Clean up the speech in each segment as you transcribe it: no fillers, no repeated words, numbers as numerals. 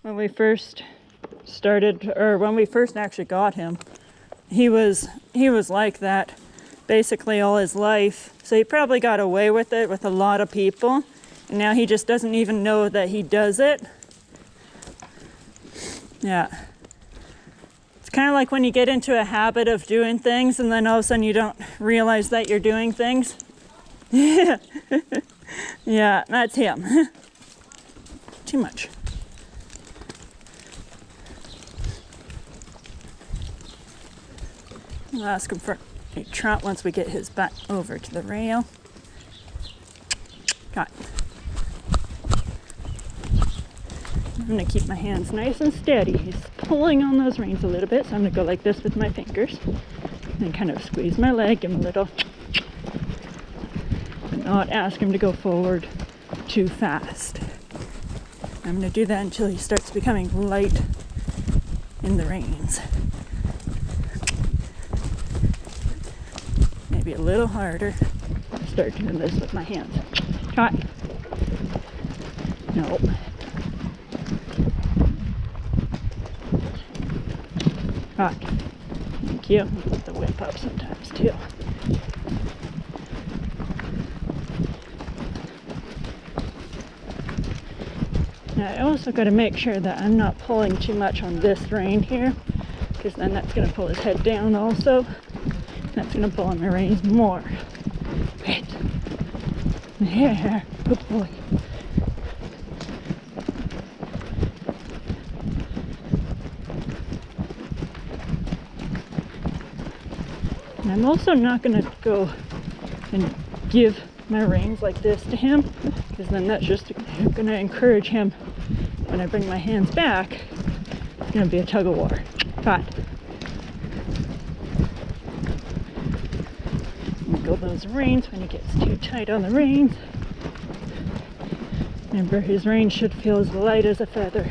When we first started, or when we first actually got him, he was like that basically all his life. So he probably got away with it with a lot of people, and now he just doesn't even know that he does it. Yeah. It's kind of like when you get into a habit of doing things and then all of a sudden you don't realize that you're doing things. Yeah, that's him. Too much. I'll ask him for a trot once we get his butt over to the rail. Got it. I'm going to keep my hands nice and steady. He's pulling on those reins a little bit, so I'm going to go like this with my fingers and kind of squeeze my leg, give him a little, but not ask him to go forward too fast. I'm going to do that until he starts becoming light in the reins. Maybe a little harder. Start doing this with my hands. Trot. No. Trot. Thank you. Put the whip up sometimes too. Now I also got to make sure that I'm not pulling too much on this rein here, because then that's going to pull his head down also. That's going to pull on my reins more. Right. There. Good boy. And I'm also not going to go and give my reins like this to him, because then that's just going to encourage him. When I bring my hands back, it's going to be a tug of war. Trot. Wiggle those reins when he gets too tight on the reins. Remember, his reins should feel as light as a feather.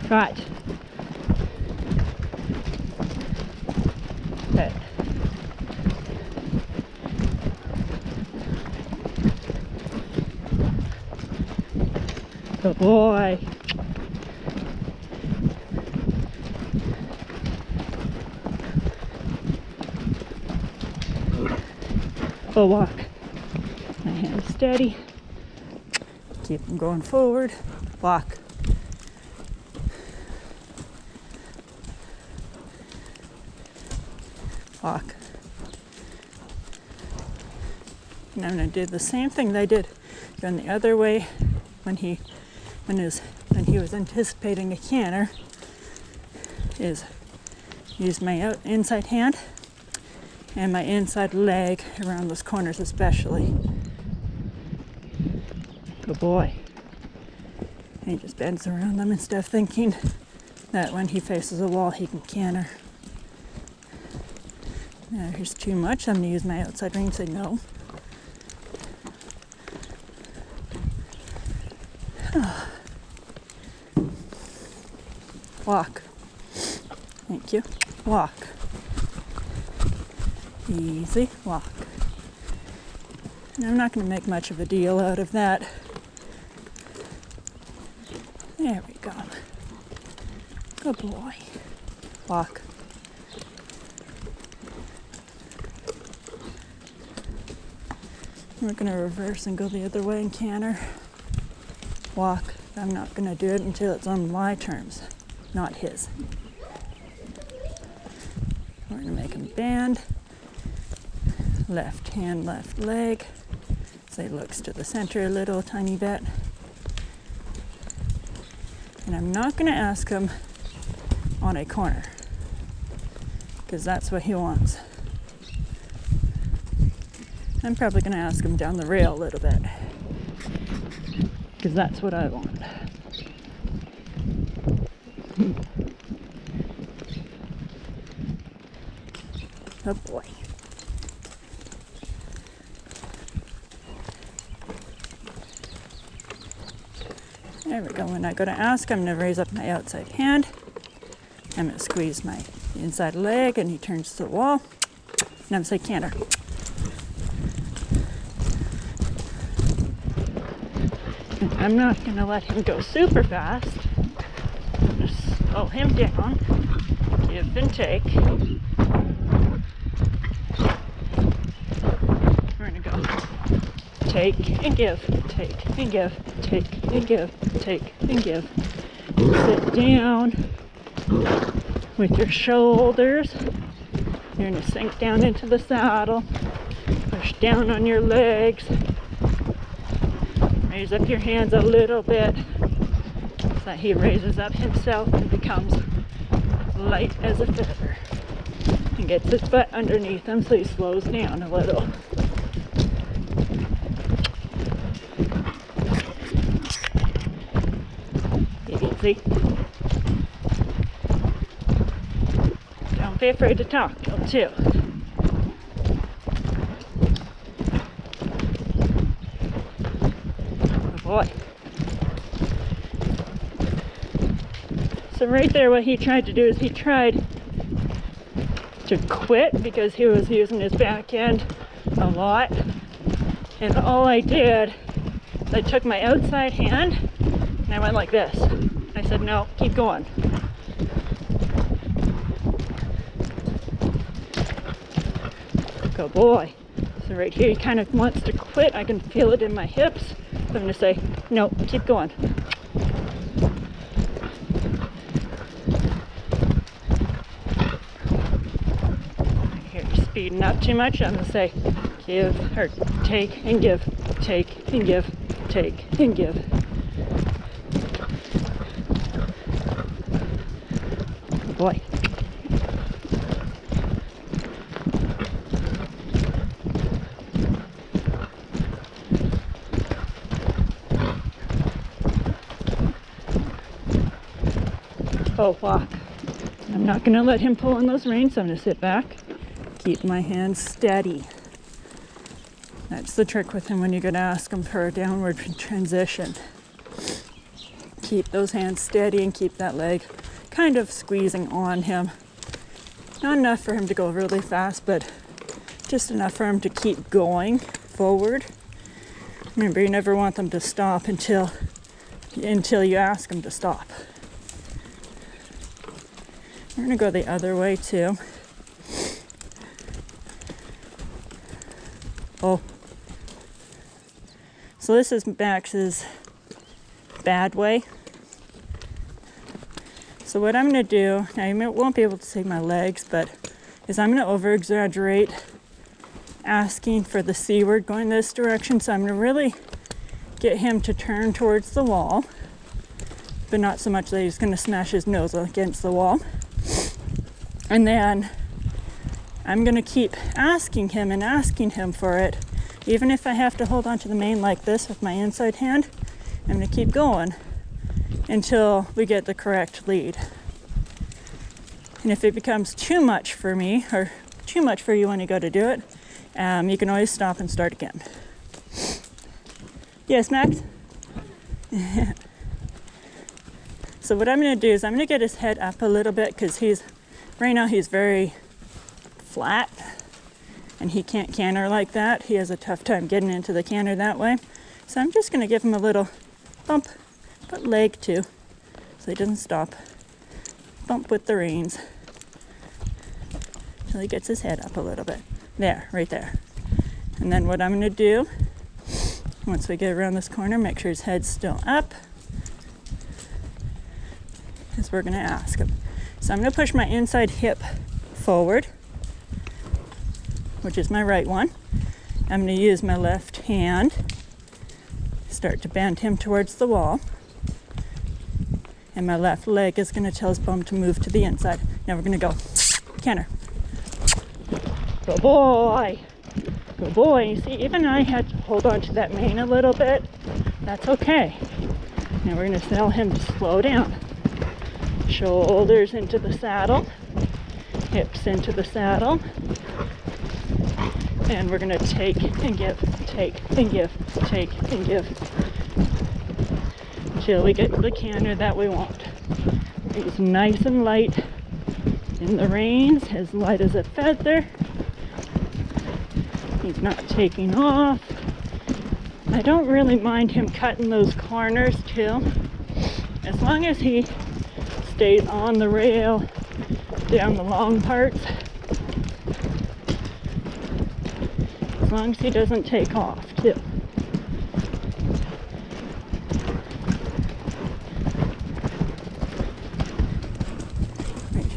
Right. Okay. Good boy. Full walk. My hands steady. Keep them going forward. Walk. Walk. And I'm going to do the same thing that I did going the other way when he was anticipating a canter. Is use my inside hand and my inside leg around those corners especially. Good boy. And he just bends around them instead of thinking that when he faces a wall he can canter. Now here's too much. I'm going to use my outside rein and say no. Walk. Thank you. Walk. Easy. Walk. And I'm not going to make much of a deal out of that. There we go. Good boy. Walk. We're going to reverse and go the other way and canter. Walk. I'm not going to do it until it's on my terms, not his. We're going to make him bend. Left hand, left leg. So he looks to the center a little tiny bit. And I'm not going to ask him on a corner, because that's what he wants. I'm probably going to ask him down the rail a little bit, because that's what I want. Oh boy. There we go. When I go to ask, I'm going to raise up my outside hand. I'm going to squeeze my inside leg, and he turns to the wall. And I'm going to say canter. And I'm not going to let him go super fast. I'm going to slow him down, give and take. We're going to go take and give, take and give, take and give, take and give. Sit down with your shoulders. You're going to sink down into the saddle, push down on your legs, raise up your hands a little bit so that he raises up himself and becomes light as a feather and gets his butt underneath him so he slows down a little. Easy. Don't be afraid to talk to him too. Good boy. So right there what he tried to do is he tried to quit because he was using his back end a lot. And all I did is I took my outside hand and I went like this. I said, no, keep going. Good boy. So right here he kind of wants to quit. I can feel it in my hips. So I'm going to say, no, keep going. Here you're speeding up too much. I'm going to say, give, or take and give, take and give, take and give. Good boy. Oh, walk. I'm not going to let him pull on those reins, so I'm going to sit back, keep my hands steady. That's the trick with him when you go to ask him for a downward transition. Keep those hands steady and keep that leg kind of squeezing on him. Not enough for him to go really fast, but just enough for him to keep going forward. Remember, you never want them to stop until you ask them to stop. We're going to go the other way too. Oh. So this is Max's bad way. So what I'm going to do, now you won't be able to see my legs, but is I'm going to over exaggerate asking for the C word going this direction. So I'm going to really get him to turn towards the wall, but not so much that he's going to smash his nose against the wall. And then I'm going to keep asking him for it. Even if I have to hold on to the mane like this with my inside hand, I'm going to keep going until we get the correct lead. And if it becomes too much for me, or too much for you when you go to do it, you can always stop and start again. Yes, Max? So what I'm going to do is I'm going to get his head up a little bit because right now he's very flat and he can't canter like that. He has a tough time getting into the canter that way. So I'm just going to give him a little bump, but leg too, so he doesn't stop. Bump with the reins until he gets his head up a little bit. There, right there. And then what I'm going to do, once we get around this corner, make sure his head's still up, is we're going to ask him. So I'm going to push my inside hip forward, which is my right one. I'm going to use my left hand, start to bend him towards the wall, and my left leg is going to tell his bum to move to the inside. Now we're going to go canter. Good boy. Good boy. You see, even I had to hold on to that mane a little bit. That's okay. Now we're going to tell him to slow down. Shoulders into the saddle, hips into the saddle, and we're going to take and give, take and give, take and give, until we get the canter that we want. He's nice and light in the reins, as light as a feather. He's not taking off. I don't really mind him cutting those corners too, as long as he stays on the rail down the long parts, as long as he doesn't take off too.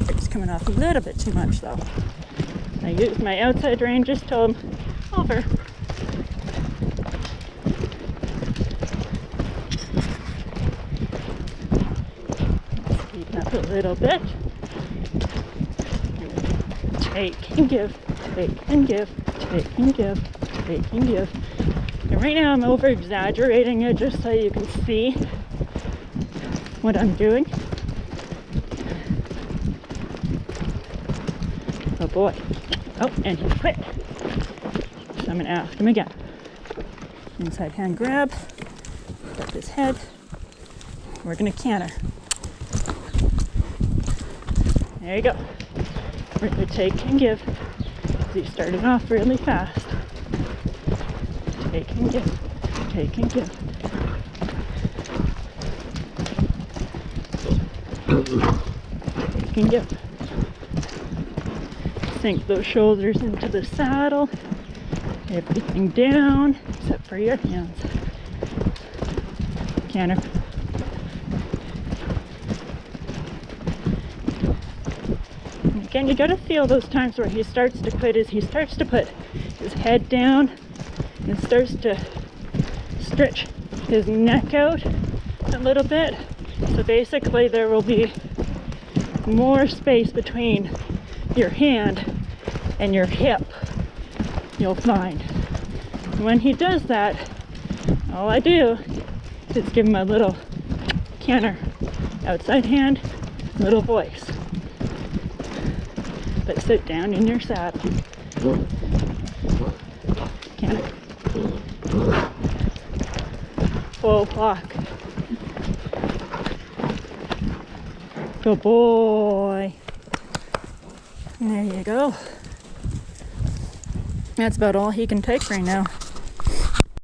It's coming off a little bit too much though. I used my outside ranges to him over. Speed up a little bit. Take and give, take and give, take and give, take and give. And right now I'm over exaggerating it just so you can see what I'm doing. Oh boy. Oh, and he quit. So I'm going to ask him again. Inside hand grab, up his head. We're going to canter. There you go. We're going to take and give. He started off really fast. Take and give, take and give. Take and give. Sink those shoulders into the saddle. Everything down except for your hands. Canter. And again, you gotta feel those times where he starts to quit, as he starts to put his head down and starts to stretch his neck out a little bit. So basically there will be more space between your hand and your hip, you'll find. When he does that, all I do is give him a little canter, outside hand, little voice. But sit down in your saddle. Canter. Full walk. Good boy. There you go. That's about all he can take right now.